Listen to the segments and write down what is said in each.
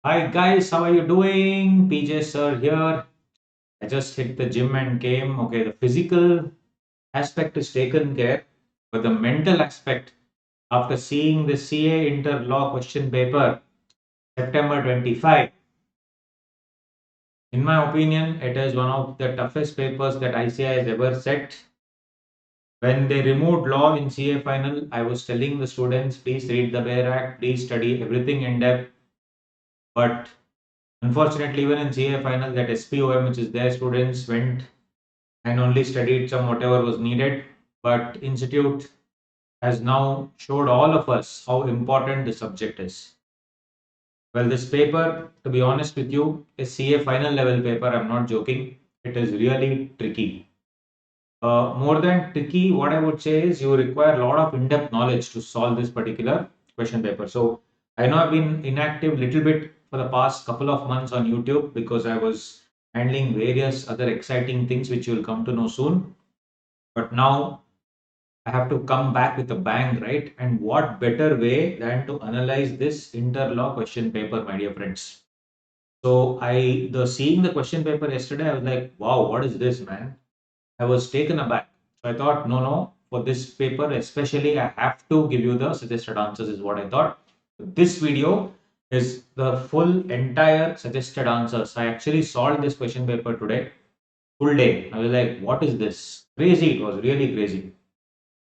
Hi guys, how are you doing? PJ sir here. I just hit the gym and came. Okay, the physical aspect is taken care, but the mental aspect, after seeing the CA Inter Law question paper, September 25, in my opinion, it is one of the toughest papers that ICI has ever set. When they removed law in CA final, I was telling the students, please read the Bare Act, please study everything in depth. But unfortunately, even in CA final, that SPOM, which is their students, went and only studied some whatever was needed. But Institute has now showed all of us how important the subject is. Well, this paper, to be honest with you, is CA final level paper. I'm not joking. It is really tricky. More than tricky, what I would say is you require a lot of in-depth knowledge to solve this particular question paper. So I know I've been inactive little bit for the past couple of months on YouTube because I was handling various other exciting things which you will come to know soon. But now I have to come back with a bang, right? And what better way than to analyze this interlaw question paper, my dear friends? So the seeing the question paper yesterday, I was like, wow, what is this, man? I was taken aback. So I thought, no, for this paper especially, I have to give you the suggested answers, is what I thought. This video is the full entire suggested answers. I actually solved this question paper today, full day. I was like, what is this? Crazy. It was really crazy.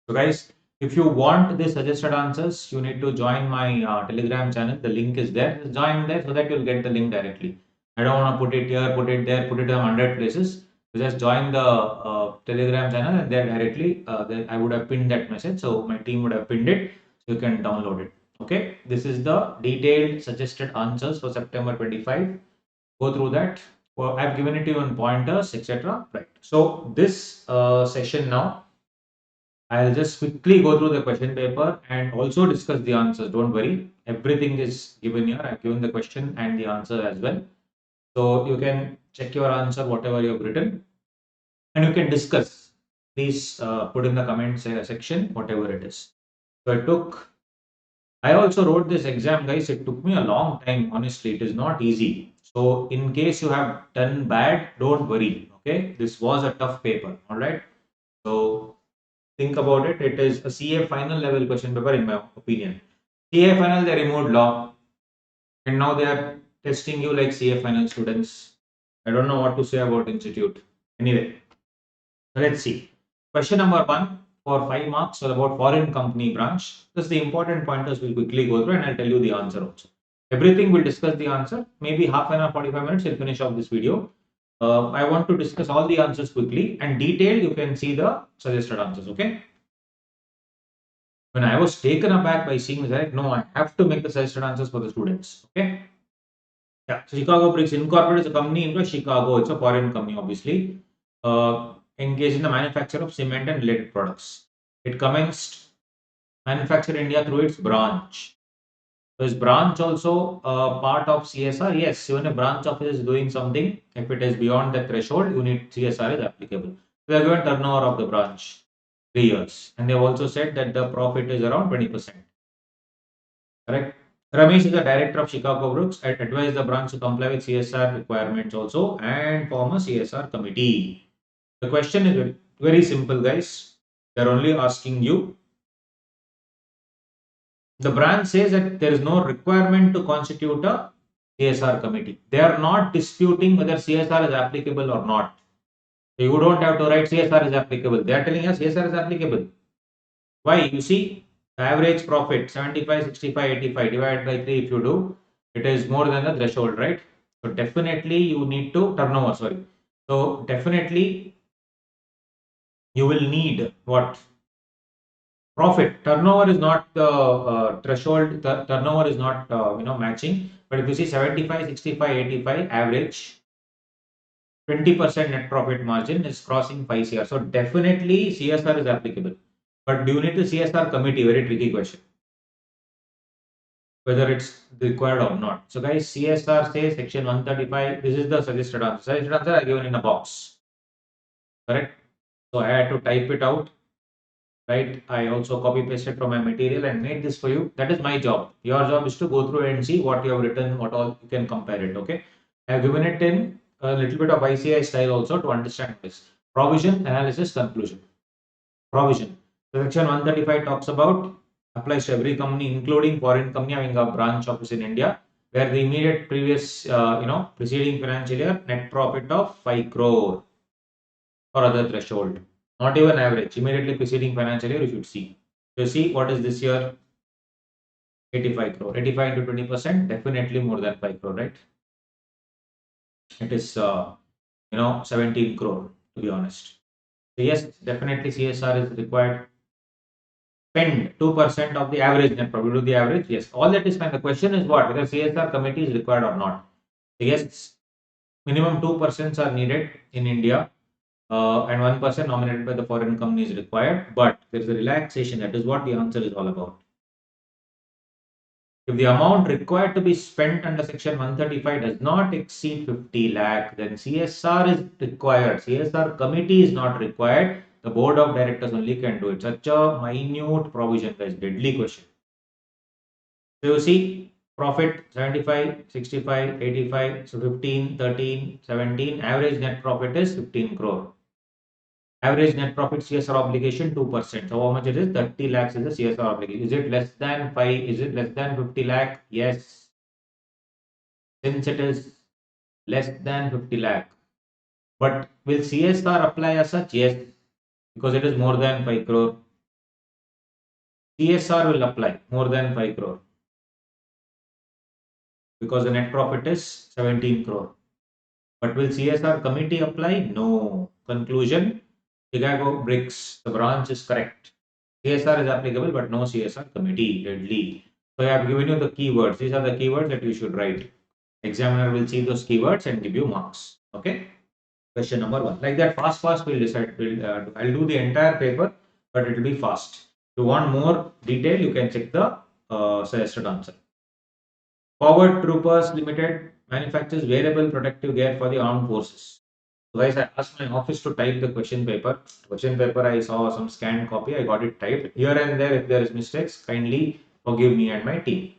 So guys, if you want the suggested answers, you need to join my Telegram channel. The link is there. Just join there so that you'll get the link directly. I don't want to put it here, put it there, put it on 100 places. So just join the Telegram channel and there directly, there I would have pinned that message. So my team would have pinned it. So you can download it. Okay. This is the detailed suggested answers for September 25. Go through that. Well, I've given it to you in pointers, etc. Right. So this session now, I'll just quickly go through the question paper and also discuss the answers. Don't worry, everything is given here. I've given the question and the answer as well. So you can check your answer, whatever you've written, and you can discuss. Please put in the comments section, whatever it is. So I also wrote this exam, guys. It took me a long time, honestly. It is not easy. So in case you have done bad, don't worry. Okay, this was a tough paper. All right. So think about it. It is a CA final level question paper, in my opinion. CA final, they removed law, and now they are testing you like CA final students. I don't know what to say about institute. Anyway, let's see. Question number one for 5 marks or about foreign company branch. Just the important pointers we'll quickly go through, and I'll tell you the answer also. Everything we'll discuss the answer. Maybe half an hour, 45 minutes. We'll finish off this video. I want to discuss all the answers quickly and detailed. You can see the suggested answers. Okay. When I was taken aback by seeing this, I like, no, I have to make the suggested answers for the students. Okay. Yeah. So Chicago Bricks Incorporated is a company in Chicago. It's a foreign company, obviously, engaged in the manufacture of cement and related products. It commenced manufacture India through its branch. So is branch also part of CSR? Yes. Even a branch office is doing something, if it is beyond the threshold, you need CSR is applicable. We are given turnover of the branch, 3 years, and they have also said that the profit is around 20%. Correct. Ramesh is the director of Chicago Brooks and advised the branch to comply with CSR requirements also and form a CSR committee. The question is very, very simple, guys. They're only asking you. The branch says that there is no requirement to constitute a CSR committee. They are not disputing whether CSR is applicable or not. So you don't have to write CSR is applicable. They are telling us CSR is applicable. Why? You see, the average profit 75, 65, 85 divided by 3. If you do, it is more than the threshold, right? So definitely you need to turnover. Sorry. So definitely you will need what? Profit. Turnover is not the threshold. The turnover is not matching. But if you see 75, 65, 85 average, 20% net profit margin is crossing 5 CR. So definitely CSR is applicable. But do you need the CSR committee? Very tricky question, whether it's required or not. So guys, CSR says section 135. This is the suggested answer. Suggested answer are given in a box. Correct. So I had to type it out. right? I also copy pasted from my material and made this for you. That is my job. Your job is to go through and see what you have written, what all you can compare it. Okay. I have given it in a little bit of ICI style also to understand this. Provision, analysis, conclusion. Provision. So section 135 talks about applies to every company, including foreign company having a branch office in India, where the immediate previous, preceding financial year net profit of 5 crore or other threshold. Not even average. Immediately preceding financial year, you should see. You see what is this year? 85 crore. 85 into 20%, definitely more than 5 crore, right? It is, 17 crore, to be honest. So yes, definitely CSR is required. Spend 2% of the average net profit. Do the average? Yes. All that is fine. The question is what? Whether CSR committee is required or not. So yes, minimum 2% are needed in India, and 1% nominated by the foreign company is required. But there is a relaxation. That is what the answer is all about. If the amount required to be spent under section 135 does not exceed 50 lakh, then CSR is required. CSR committee is not required. The board of directors only can do it. Such a minute provision, guys. Deadly question. So you see, profit 75, 65, 85, so 15, 13, 17. Average net profit is 15 crore. Average net profit CSR obligation 2%. So how much it is? 30 lakhs is the CSR obligation. Is it less than 5? Is it less than 50 lakh? Yes. Since it is less than 50 lakh. But will CSR apply as such? Yes. Because it is more than 5 crore. CSR will apply more than 5 crore. Because the net profit is 17 crore. But will CSR committee apply? No. Conclusion, Chicago bricks, the branch is correct. CSR is applicable, but no CSR committee. Deadly. So I have given you the keywords. These are the keywords that you should write. Examiner will see those keywords and give you marks. Okay. Question number 1. Like that, fast we'll decide. I'll do the entire paper, but it will be fast. If you want more detail, you can check the suggested answer. Forward Troopers Limited manufactures wearable protective gear for the armed forces. So guys, I asked my office to type the question paper. Question paper, I saw some scanned copy. I got it typed. Here and there, if there is mistakes, kindly forgive me and my team.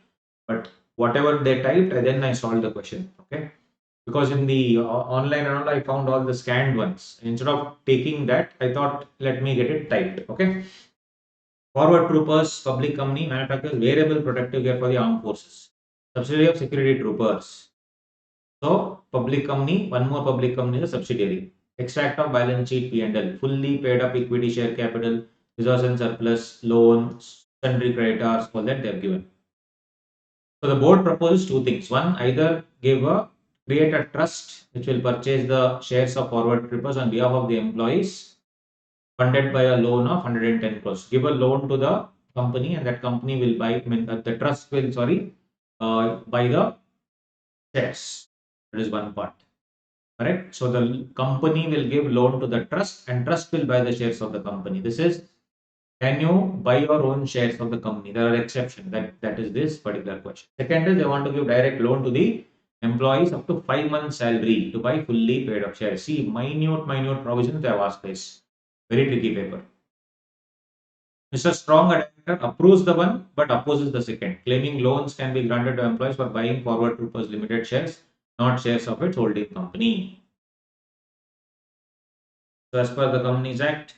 But whatever they typed, then I solved the question. Okay. Because in the online and all, I found all the scanned ones. Instead of taking that, I thought, let me get it typed. Okay. Forward Troopers Public Company manufactures wearable protective gear for the armed forces. Subsidiary of Security Troopers. So, public company, one more public company is a subsidiary. Extract of balance sheet P&L, fully paid up equity share capital, reserves and surplus, loans, sundry creditors, all that they have given. So, the board proposes two things. One, either create a trust which will purchase the shares of forward trippers on behalf of the employees, funded by a loan of 110 crores. Give a loan to the company, and that company will buy, the trust will, buy the shares. That is one part. Correct. So the company will give loan to the trust, and trust will buy the shares of the company. This is, can you buy your own shares of the company? There are exceptions. That is this particular question. Second is, they want to give direct loan to the employees up to 5 months salary to buy fully paid up shares. See, minute provisions they have asked this. Very tricky paper. Mr. Strong Adapter approves the one but opposes the second, claiming loans can be granted to employees for buying Forward Troopers Limited shares, not shares of its holding company. So as per the Companies Act,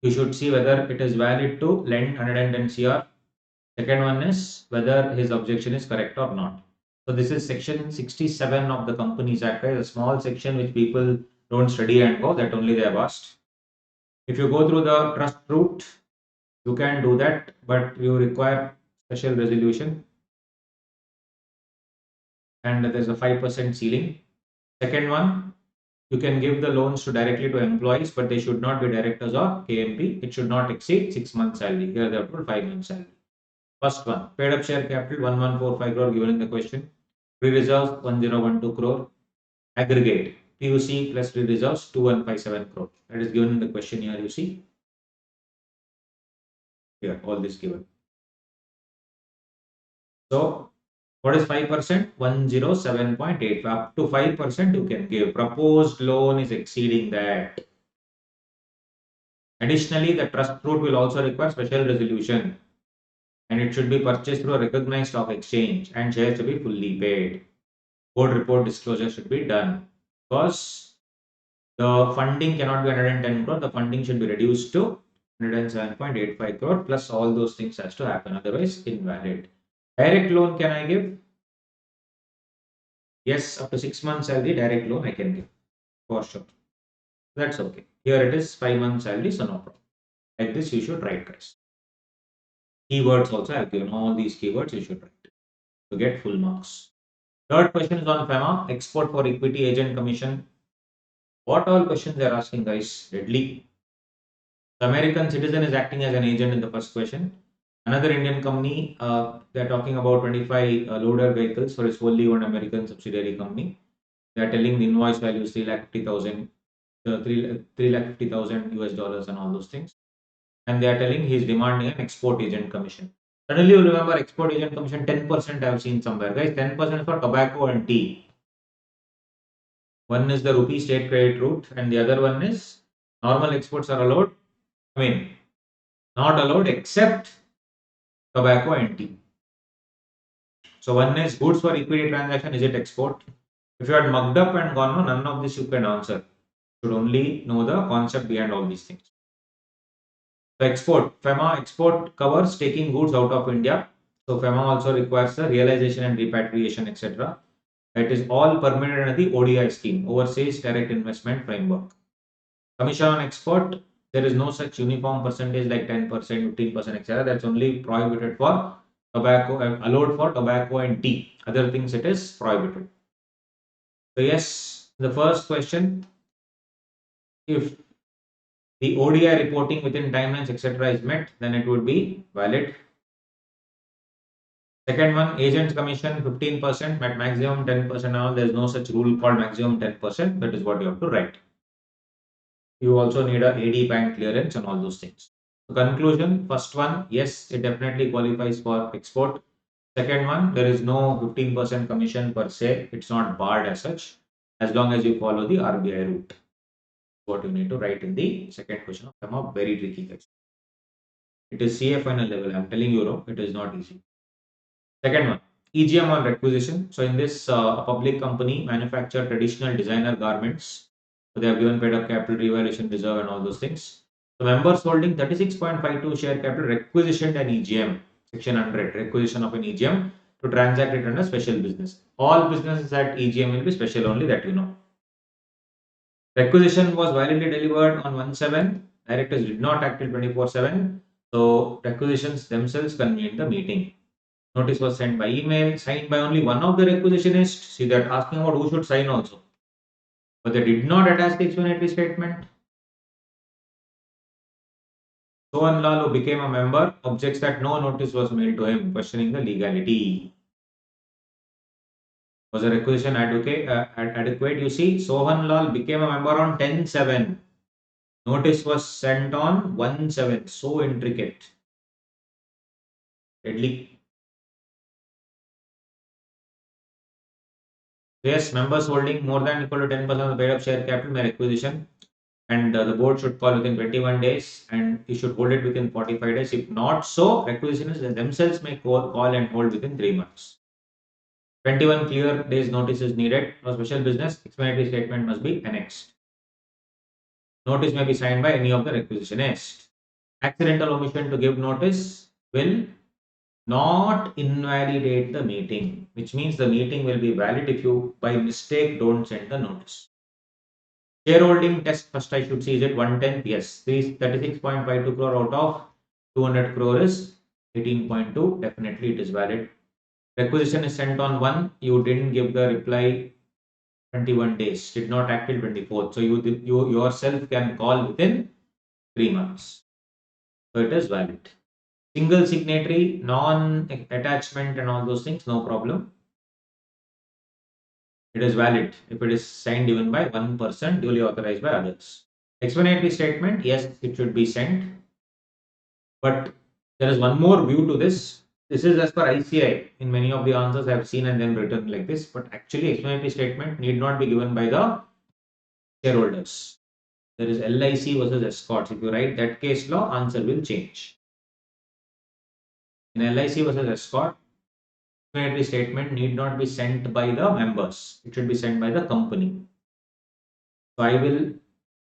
you should see whether it is valid to lend 110 CR. Second one is whether his objection is correct or not. So this is section 67 of the Companies Act, a small section which people don't study and go, that only they have asked. If you go through the trust route, you can do that, but you require special resolution, and there's a 5% ceiling. Second one, you can give the loans directly to employees, but they should not be directors or KMP. It should not exceed 6 months salary. Here they have told 5 months salary. First one, paid up share capital 1145 crore given in the question. Free reserves 1012 crore. Aggregate PUC plus free reserves 2157 crore. That is given in the question here. You see here, all this given. So what is 5%? 107.85. Up to 5% you can give. Proposed loan is exceeding that. Additionally, the trust fruit will also require special resolution, and it should be purchased through a recognized stock exchange, and shares to be fully paid. Board report disclosure should be done, because the funding cannot be 110 crore. The funding should be reduced to 107.85 crore, plus all those things has to happen. Otherwise, invalid. Direct loan can I give? Yes, up to 6 months salary, direct loan I can give for sure. That's okay. Here it is 5 months salary, so no problem. Like this, you should write, guys. Keywords also I have given all these keywords you should write to get full marks. Third question is on FEMA, export for equity agent commission. What all questions they are asking, guys? Deadly. The American citizen is acting as an agent in the first question. Another Indian company, they're talking about 25 loader vehicles for its wholly owned American subsidiary company. They're telling the invoice value is 3,50,000, 3,50,000 US dollars and all those things. And they are telling he's demanding an export agent commission. Suddenly you remember export agent commission 10% I have seen somewhere. Guys, 10% for tobacco and tea. One is the rupee state credit route and the other one is normal exports are allowed. I mean, not allowed except tobacco and tea. So one is goods for equity transaction, is it export? If you had mugged up and gone, no, none of this you can answer. You should only know the concept behind all these things. So export, FEMA export covers taking goods out of India. So FEMA also requires the realization and repatriation, etc. It is all permitted under the ODI scheme, Overseas Direct Investment Framework. Commission on export, there is no such uniform percentage like 10%, 15%, etc. That's only prohibited for tobacco, allowed for tobacco and tea. Other things it is prohibited. So yes, the first question, if the ODI reporting within timelines, etc. is met, then it would be valid. Second one, agents commission 15%, at maximum 10%. Now there is no such rule called maximum 10%. That is what you have to write. You also need a AD bank clearance and all those things. So conclusion, first one, yes, it definitely qualifies for export. Second one, there is no 15% commission per se. It's not barred as such, as long as you follow the RBI route. What you need to write in the second question of FEMA, very tricky question. It is CA final level. I'm telling you, no, it is not easy. Second one, EGM on requisition. So in this, a public company manufacture traditional designer garments. So they have given paid up capital, revaluation reserve, and all those things. So members holding 36.52 share capital requisitioned an EGM, section 100, requisition of an EGM to transact it under special business. All businesses at EGM will be special only, that you know. Requisition was validly delivered on 1/7. Directors did not act till 24/7. So requisitions themselves convened the meeting. Notice was sent by email, signed by only one of the requisitionists. See, that asking about who should sign also. But they did not attach the explanatory statement. Sohan Lal, who became a member, objects that no notice was mailed to him, questioning the legality. Was a requisition adequate? You see, Sohan Lal became a member on 10/7. Notice was sent on 1/7. So intricate. Deadly. Yes, members holding more than equal to 10% of the paid up share capital may requisition, and the board should call within 21 days and you should hold it within 45 days. If not so, requisitions themselves may call and hold within 3 months. 21 clear days notice is needed. No special business, explanatory statement must be annexed. Notice may be signed by any of the requisitionists. Accidental omission to give notice will not invalidate the meeting, which means the meeting will be valid if you by mistake don't send the notice. Shareholding test, first I should see, is it 1/10? Yes. 36.52 crore out of 200 crore is 18.2. Definitely it is valid. Requisition is sent on 1. You didn't give the reply 21 days. Did not act till 24th. So you yourself can call within 3 months. So it is valid. Single signatory, non-attachment and all those things, no problem. It is valid if it is signed even by one person, duly authorized by others. Explanatory statement, yes, it should be sent. But there is one more view to this. This is as per ICI. In many of the answers I have seen and then written like this. But actually, explanatory statement need not be given by the shareholders. There is LIC versus escorts. If you write that case law, answer will change. In LIC versus escort, explanatory statement need not be sent by the members. It should be sent by the company. So I will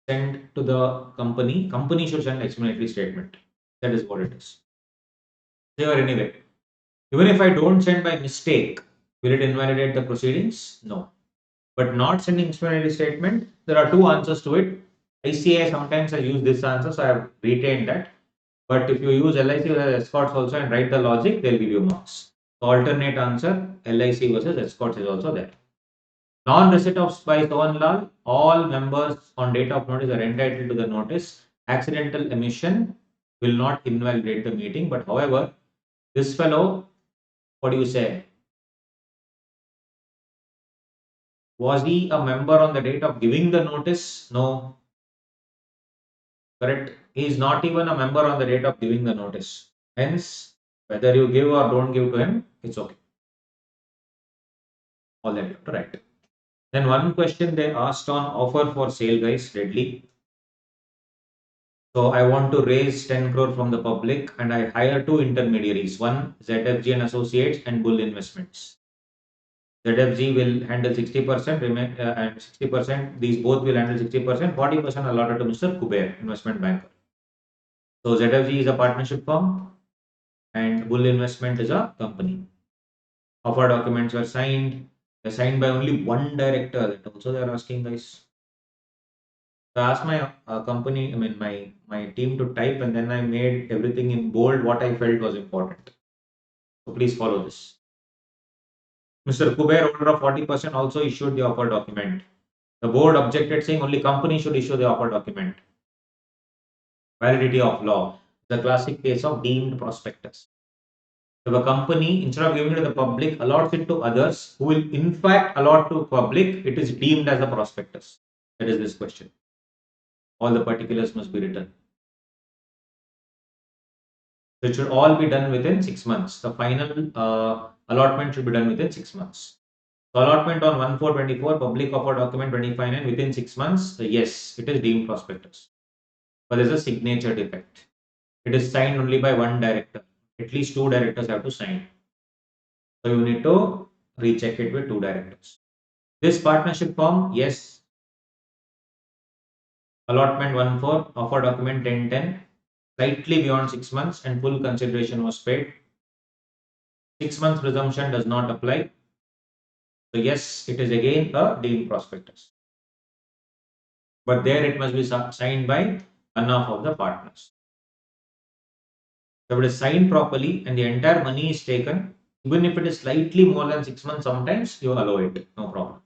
send to the company. Company should send explanatory statement. That is what it is. There anyway. Even if I don't send by mistake, will it invalidate the proceedings? No. But not sending explanatory statement, there are two answers to it. ICA, sometimes I use this answer, so I have retained that. But if you use LIC versus escorts also and write the logic, they'll give you marks. The alternate answer, LIC versus escorts, is also there. Non-receipt of by Sohan, all members on date of notice are entitled to the notice. Accidental emission will not invalidate the meeting. But however, this fellow, what do you say? Was he a member on the date of giving the notice? No. Correct. He is not even a member on the date of giving the notice. Hence, whether you give or don't give to him, it's okay. All that you have to write. Then one question they asked on offer for sale, guys, deadly. So I want to raise 10 crore from the public and I hire two intermediaries, one ZFG and Associates and Bull Investments. ZFG will handle 60% and 60%, these both will handle 60%, 40% allotted to Mr. Kuber, investment banker. So ZFG is a partnership firm and Bull Investment is a company. Offer documents were signed. They're signed by only one director. That also they are asking, guys. So I asked my company, I mean my team to type, and then I made everything in bold what I felt was important. So please follow this. Mr. Kuber, holder of 40%, also issued the offer document. The board objected, saying only company should issue the offer document. Validity of law. The classic case of deemed prospectus. If a company, instead of giving it to the public, allots it to others who will in fact allot to public, it is deemed as a prospectus. That is this question. All the particulars must be written. So it should all be done within 6 months. The final allotment should be done within 6 months. So allotment on 1/4/24, public offer document 25/9 within 6 months. Yes, it is deemed prospectus. But there is a signature defect. It is signed only by one director. At least two directors have to sign. So you need to recheck it with two directors. This partnership form, yes. Allotment 1/4, offer document 10/10, slightly beyond 6 months and full consideration was paid. 6 months presumption does not apply. So yes, it is again a deemed prospectus. But there it must be signed by one of the partners. So if it is signed properly and the entire money is taken, even if it is slightly more than 6 months, sometimes you allow it, no problem.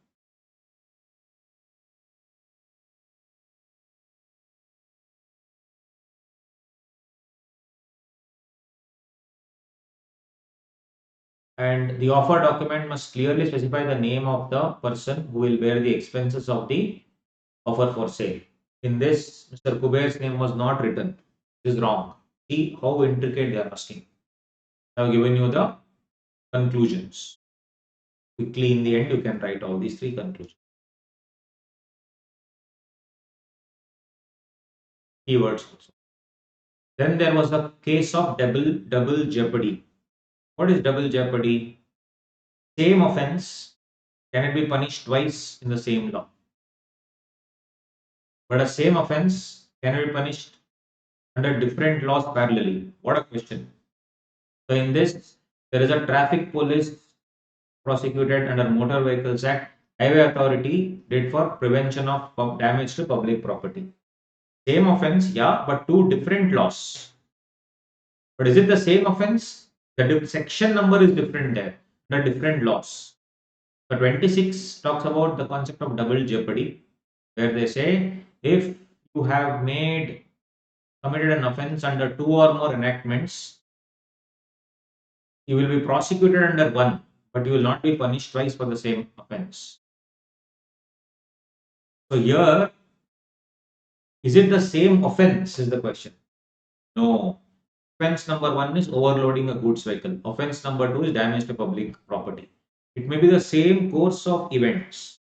And the offer document must clearly specify the name of the person who will bear the expenses of the offer for sale. In this, Mr. Kuber's name was not written. This is wrong. See how intricate they are asking. I have given you the conclusions. Quickly in the end, you can write all these three conclusions. Keywords also. Then there was the case of double jeopardy. What is double jeopardy? Same offense, can it be punished twice in the same law? But a same offense can it be punished under different laws parallelly? What a question. So in this, there is a traffic police prosecuted under Motor Vehicles Act. Highway Authority did for prevention of damage to public property. Same offense, yeah, but two different laws. But is it the same offense? The section number is different there. The different laws. So 26 talks about the concept of double jeopardy, where they say if you have committed an offense under two or more enactments, you will be prosecuted under one, but you will not be punished twice for the same offense. So here, is it the same offense is the question? No. Offense number one is overloading a goods vehicle. Offense number two is damage to public property. It may be the same course of events,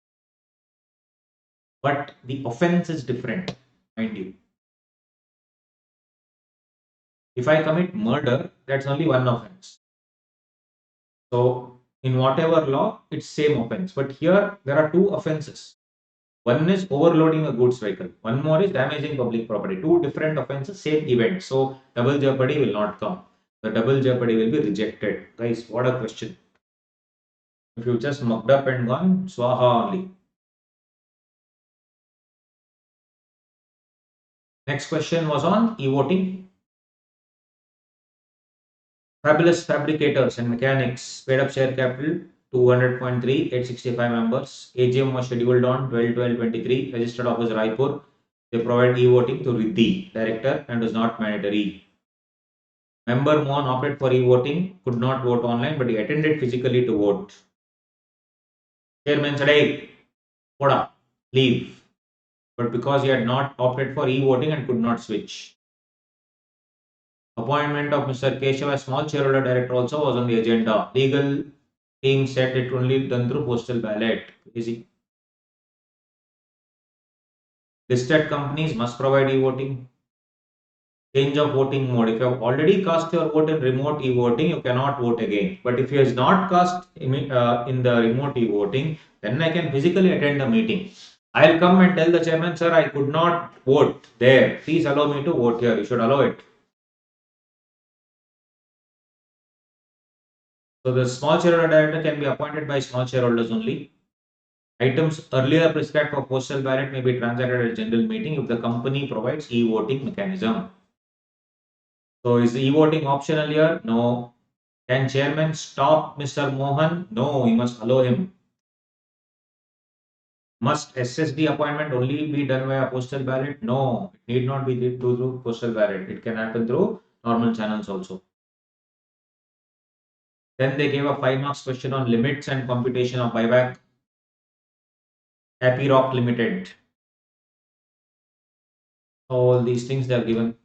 but the offense is different. mind you. If I commit murder, that's only one offense. So in whatever law, it's same offense. But here there are two offenses. One is overloading a goods vehicle. One more is damaging public property. Two different offenses, same event. So double jeopardy will not come. The double jeopardy will be rejected. Guys, what a question. If you just mucked up and gone, swaha only. Next question was on e-voting. Fabulous fabricators and mechanics paid up share capital 200.3, 865 members. AGM was scheduled on 12/12/23. Registered office Raipur. They provide e-voting to Riddhi, director, and was not mandatory. Member Mohan opted for e-voting, could not vote online, but he attended physically to vote. Chairman said, "Hey, Poda, leave." But because he had not opted for e-voting and could not switch. Appointment of Mr. Keshav as small shareholder director also was on the agenda. Legal team said it only done through postal ballot. Easy. Listed companies must provide e-voting. Change of voting mode. If you have already cast your vote in remote e-voting, you cannot vote again. But if you have not cast in the remote e-voting, then I can physically attend the meeting. I'll come and tell the chairman, sir, I could not vote there. Please allow me to vote here. You should allow it. So the small shareholder director can be appointed by small shareholders only. Items earlier prescribed for postal ballot may be transacted at a general meeting if the company provides e-voting mechanism. So is the e-voting optional here? No. Can chairman stop Mr. Mohan? No, he must allow him. Must SSD appointment only be done via postal ballot? No, it need not be done through postal ballot. It can happen through normal channels also. Then they gave a 5 marks question on limits and computation of buyback. Happy Rock Limited. All these things they are given.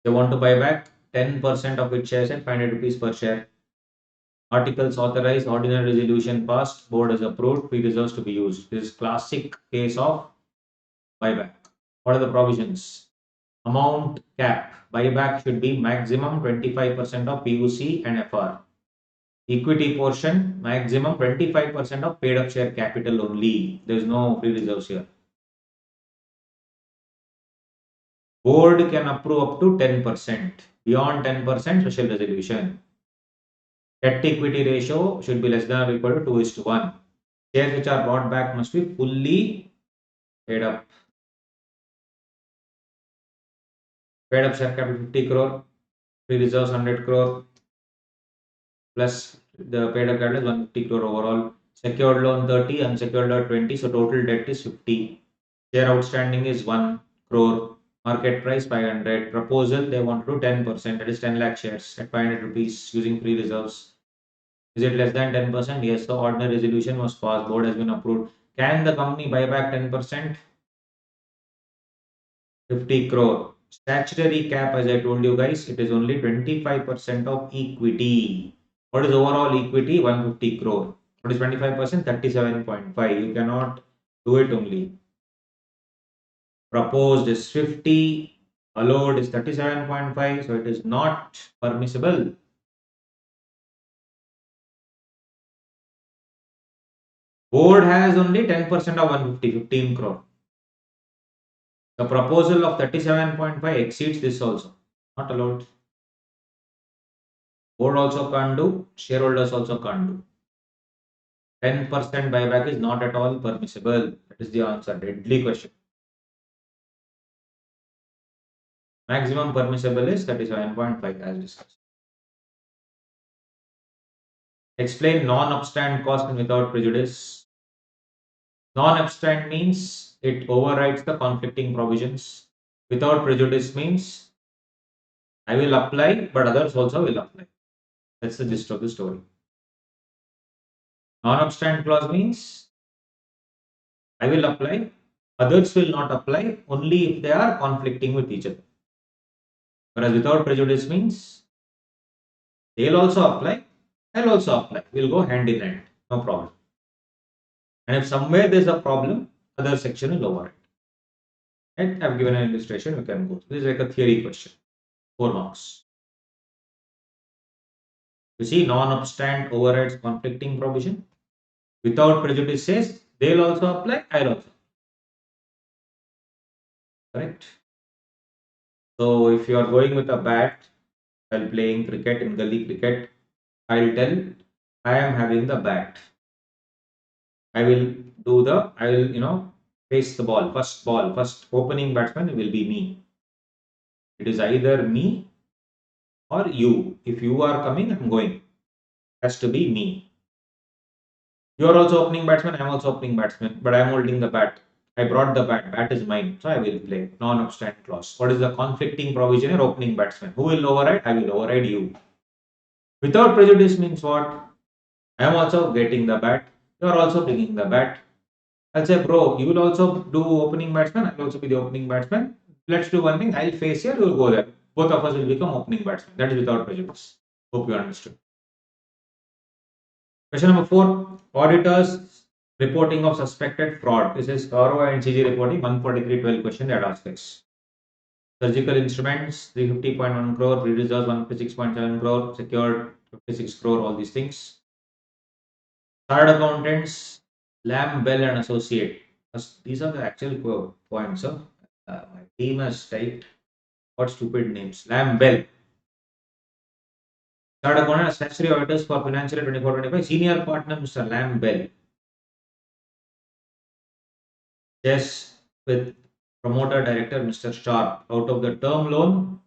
They want to buy back 10% of its shares at 500 rupees per share. Articles authorized, ordinary resolution passed, board has approved, free reserves to be used. This is classic case of buyback. What are the provisions? Amount cap. Buyback should be maximum 25% of PUC and FR. Equity portion, maximum 25% of paid up share capital only. There is no free reserves here. Board can approve up to 10%. Beyond 10%, special resolution. Debt equity ratio should be less than or equal to 2:1. Shares which are bought back must be fully paid up. Paid up share capital 50 crore, free reserves 100 crore, plus the paid up capital is 150 crore overall. Secured loan 30, unsecured loan 20, so total debt is 50. Share outstanding is 1 crore. Market price 500. Proposal they want to do 10%, that is 10 lakh shares at 500 rupees using free reserves. Is it less than 10%? Yes, the ordinary resolution was passed. Board has been approved. Can the company buy back 10%? 50 crore. Statutory cap, as I told you guys, it is only 25% of equity. What is overall equity? 150 crore. What is 25%? 37.5. You cannot do it only. Proposed is 50. Allowed is 37.5. So it is not permissible. Board has only 10% of 150, 15 crore. The proposal of 37.5 exceeds this also. Not allowed. Board also can't do. Shareholders also can't do. 10% buyback is not at all permissible. That is the answer. Deadly question. Maximum permissible is 37.5 as discussed. Explain non-obstant cost and without prejudice. Non-obstant means it overrides the conflicting provisions. Without prejudice means I will apply, but others also will apply. That's the gist of the story. Non-obstant clause means I will apply, others will not apply only if they are conflicting with each other. Whereas without prejudice means they'll also apply, I'll also apply. We'll go hand in hand, no problem. And if somewhere there's a problem, other section will override. And I've given an illustration, you can go. This is like a theory question, 4 marks. You see, non-obstant overrides conflicting provision. Without prejudice says they'll also apply, I'll also. Correct? So if you are going with a bat while playing cricket in gully cricket, I'll tell I am having the bat. I will face the ball. First opening batsman will be me. It is either me or you. If you are coming, I'm going. It has to be me. You are also opening batsman, I'm also opening batsman, but I'm holding the bat. I brought the bat. Bat is mine, so I will play. Non-obstant clause. What is the conflicting provision in opening batsman? Who will override? I will override you. Without prejudice means what? I am also getting the bat. You are also bringing the bat. I'll say, bro, you will also do opening batsman. I'll also be the opening batsman. Let's do one thing. I'll face here. You'll go there. Both of us will become opening batsmen. That is without prejudice. Hope you understood. Question number 4. Auditors reporting of suspected fraud. This is ROI and CG reporting. 143.12 question that asks this. Surgical instruments 350.1 crore. Free reserves 156.7 crore. Secured 56 crore. All these things. Chartered accountants, Lamb, Bell and Associate. These are the actual points. My team has typed what stupid names. Lamb, Bell. Chartered accountant, statutory auditors for financial year 24-25. Senior partner Mr. Lamb, Bell. Yes, with promoter director Mr. Sharp. Out of the term loan,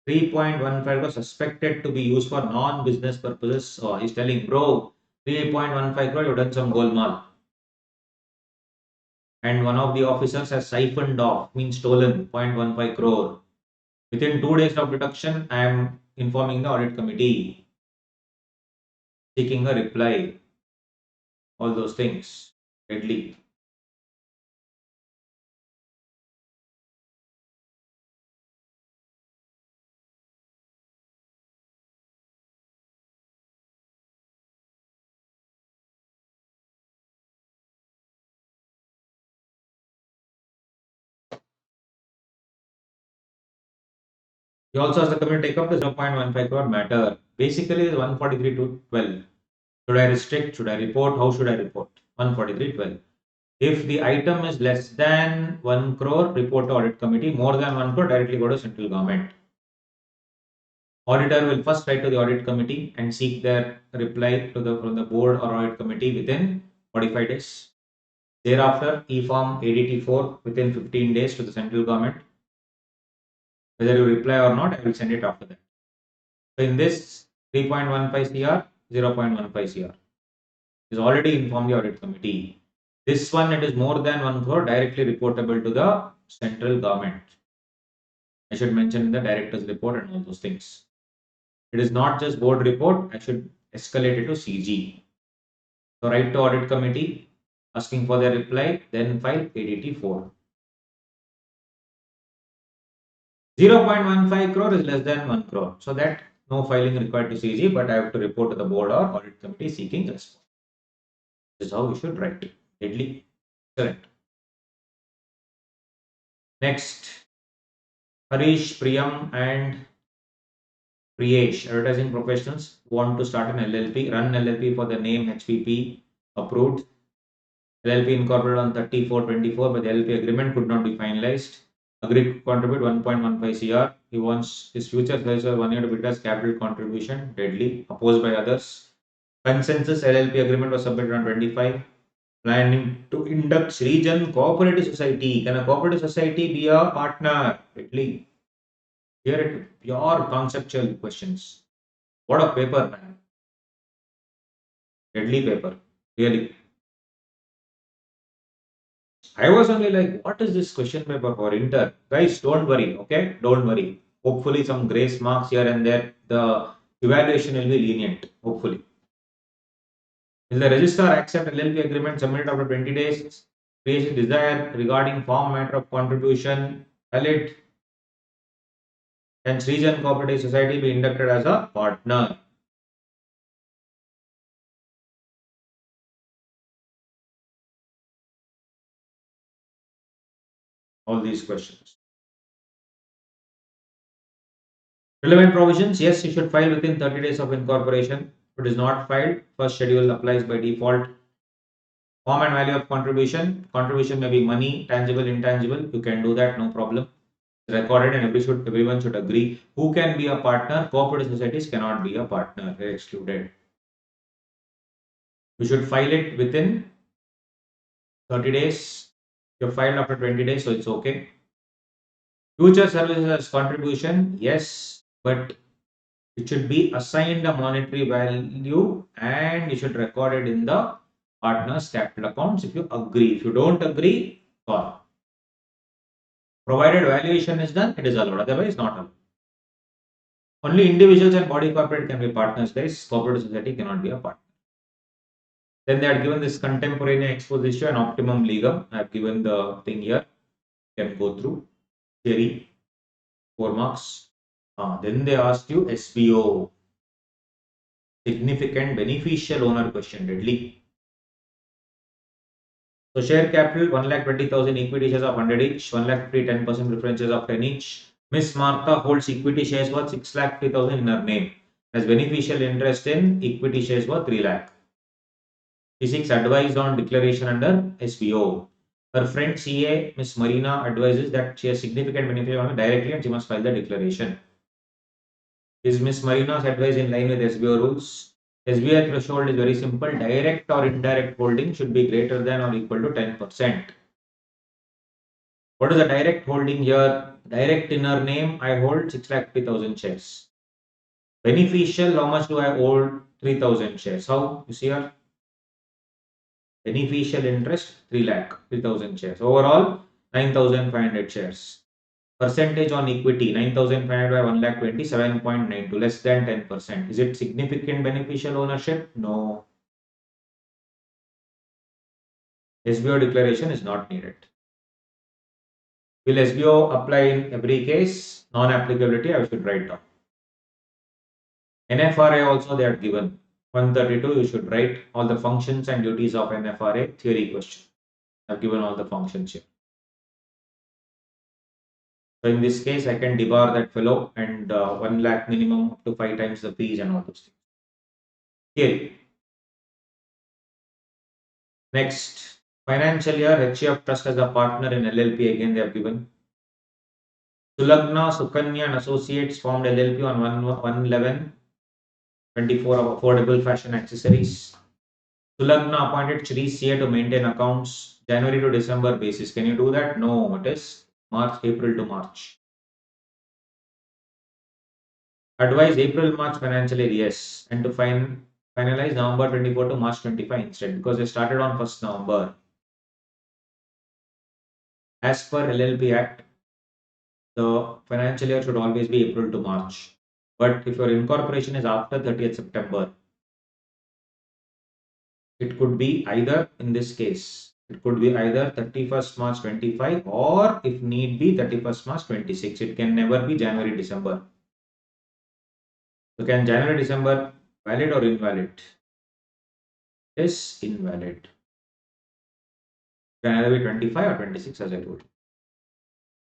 3.15 was suspected to be used for non-business purposes. So he's telling, bro, 3.15 crore, you've done some golmaal. And one of the officers has siphoned off, means stolen 0.15 crore. Within 2 days of deduction, I am informing the audit committee, seeking a reply. All those things. Deadly. He also has the committee take up the 0.15 crore matter. Basically, it's 143 to 12. Should I restrict? Should I report? How should I report? 143.12. If the item is less than 1 crore, report to audit committee. More than 1 crore, directly go to central government. Auditor will first write to the audit committee and seek their reply from the board or audit committee within 45 days. Thereafter, e-form ADT4 within 15 days to the central government. Whether you reply or not, I will send it after that. So in this 3.15 CR, 0.15 CR is already informed the audit committee. This one, it is more than 1 crore, directly reportable to the central government. I should mention in the director's report and all those things. It is not just board report, I should escalate it to CG. So write to audit committee asking for their reply, then file ADT4. 0.15 crore is less than 1 crore. So that no filing required to CG, but I have to report to the board or audit committee seeking response. This is how we should write it. Deadly. Correct. Next, Harish, Priyam and Priyesh, advertising professionals, want to start an LLP, run LLP for the name HPP approved. LLP incorporated on 34/24, but the LLP agreement could not be finalized. Agreed to contribute 1.15 CR. He wants his future successor 1 year to bid as capital contribution. Deadly. Opposed by others. Consensus LLP agreement was submitted on 25. Planning to induct Srijan Cooperative Society. Can a cooperative society be a partner? Deadly. Here it pure conceptual questions. What a paper, man. Deadly paper. Really. I was only like, what is this question paper for inter? Guys, don't worry, okay? Don't worry. Hopefully, some grace marks here and there. The evaluation will be lenient, hopefully. Will the registrar accept LLP agreement submitted after 20 days? Creation desire regarding form matter of contribution valid? Can Srijan Cooperative Society be inducted as a partner? all these questions. Relevant provisions, yes, you should file within 30 days of incorporation. If it is not filed, first schedule applies by default. Form and value of contribution. Contribution may be money, tangible, intangible. You can do that, no problem. Recorded and everyone should agree. Who can be a partner? Cooperative societies cannot be a partner. They're excluded. You should file it within 30 days. You filed after 20 days, so it's okay. Future services as contribution, yes, but it should be assigned a monetary value and you should record it in the partner's capital accounts if you agree. If you don't agree, sorry. Provided valuation is done, it is allowed. Otherwise, not allowed. Only individuals and body corporate can be partners, guys. Corporate society cannot be a partner. Then they are given this contemporaneous exposition and optimum legum. I have given the thing here. You can go through theory, 4 marks. Then they asked you SBO, significant beneficial owner question, deadly. So share capital 1,20,000, equity shares of 100 each, 1,50,000 10% preferences of 10 each. Miss Martha holds equity shares worth 6,50,000 in her name. Has beneficial interest in equity shares worth 3 lakh. She seeks advice on declaration under SBO. Her friend CA, Miss Marina, advises that she has significant beneficial owner directly and she must file the declaration. Is Miss Marina's advice in line with SBO rules? SBI threshold is very simple. Direct or indirect holding should be greater than or equal to 10%. What is the direct holding here? Direct in her name, I hold 6,50,000 shares. Beneficial, how much do I hold? 3,000 shares. How? You see here? Beneficial interest, 3 lakh, 3,000 shares. Overall, 9,500 shares. Percentage on equity, 9,500 by 1,20,000, 7.92, less than 10%. Is it significant beneficial ownership? No. SBO declaration is not needed. Will SBO apply in every case? Non-applicability, I should write down. NFRA also they are given. 132, you should write all the functions and duties of NFRA theory question. I have given all the functions here. So in this case, I can debar that fellow and 1 lakh minimum up to 5 times the fees and all those things. Theory. Next, financial year, HCF Trust as a partner in LLP, again they have given. Sulagna, Sukanya and Associates formed LLP on 1/11/24 of affordable fashion accessories. Sulagna appointed Shri CA to maintain accounts January to December basis. Can you do that? No, it is April to March. Advise April-March financial year, yes. And to finalize November 24 to March 25 instead because they started on 1st November. As per LLP Act, the financial year should always be April to March. But if your incorporation is after 30th September, it could be either, in this case, it could be either 31st March 25 or if need be 31st March 26. It can never be January December. So can January December valid or invalid? It is invalid. Can either be 25 or 26 as I told you.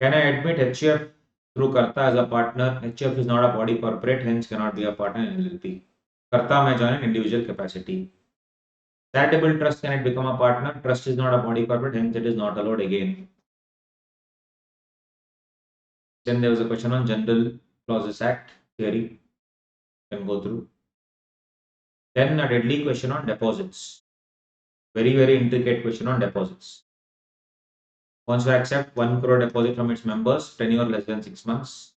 Can I admit HCF through Karta as a partner? HCF is not a body corporate, hence cannot be a partner in LLP. Karta may join in individual capacity. Charitable trust, can it become a partner? Trust is not a body corporate, hence it is not allowed again. Then there was a question on General Clauses Act theory. You can go through. Then a deadly question on deposits. Very, very intricate question on deposits. Wants to accept 1 crore deposit from its members, tenure less than 6 months.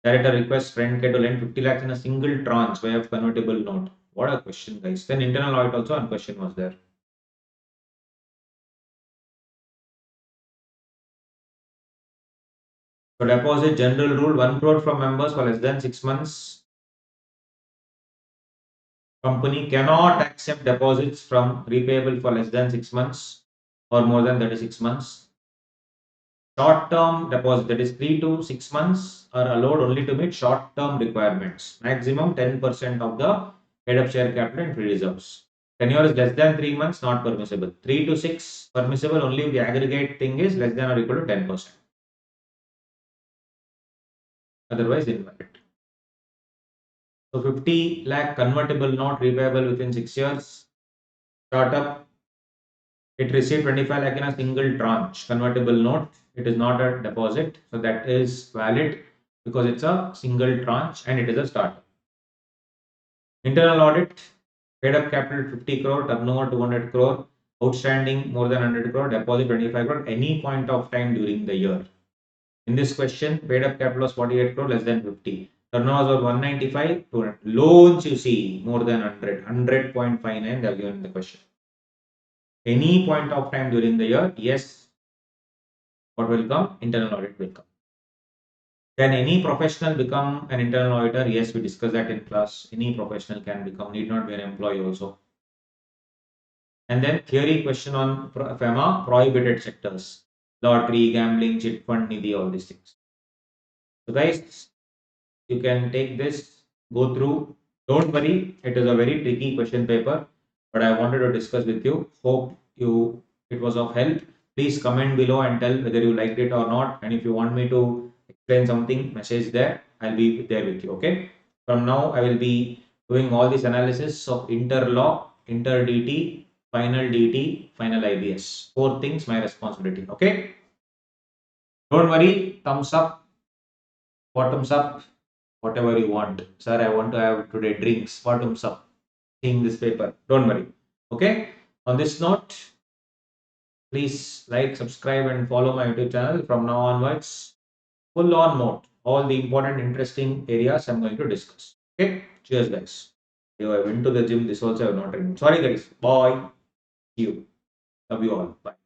Director requests friend K to lend 50 lakhs in a single tranche via convertible note. What a question, guys. Then internal audit also one question was there. So deposit general rule, 1 crore from members for less than 6 months. Company cannot accept deposits from repayable for less than 6 months or more than 36 months. Short-term deposit, that is 3 to 6 months, are allowed only to meet short-term requirements. Maximum 10% of the paid-up share capital and free reserves. Tenure is less than 3 months, not permissible. 3 to 6 permissible only if the aggregate thing is less than or equal to 10%. Otherwise invalid. So 50 lakh convertible note repayable within 6 years. Startup, it received 25 lakh in a single tranche convertible note. It is not a deposit. So that is valid because it's a single tranche and it is a startup. Internal audit, paid up capital 50 crore, turnover 200 crore, outstanding more than 100 crore, deposit 25 crore, any point of time during the year. In this question, paid up capital was 48 crore, less than 50. Turnovers were 195, 200. Loans you see more than 100, 100.59 they have given in the question. Any point of time during the year, yes, what will come? Internal audit will come. Can any professional become an internal auditor? Yes, we discussed that in class. Any professional can become, need not be an employee also. And then theory question on FEMA, prohibited sectors, lottery, gambling, chit fund, nidhi, all these things. So guys, you can take this, go through. Don't worry, it is a very tricky question paper, but I wanted to discuss with you. Hope it was of help. Please comment below and tell whether you liked it or not. And if you want me to explain something, message there. I'll be there with you. Okay. From now, I will be doing all this analysis of interlaw, inter DT, final DT, final IBS. 4 things my responsibility. Okay. Don't worry. Thumbs up, bottoms up, whatever you want. Sir, I want to have today drinks. Bottoms up. Seeing this paper. Don't worry. Okay. On this note, please like, subscribe, and follow my YouTube channel. From now onwards, full on mode. All the important, interesting areas I'm going to discuss. Okay. Cheers, guys. I went to the gym. This also I have not done. Sorry, guys. Bye. See you. Love you all. Bye.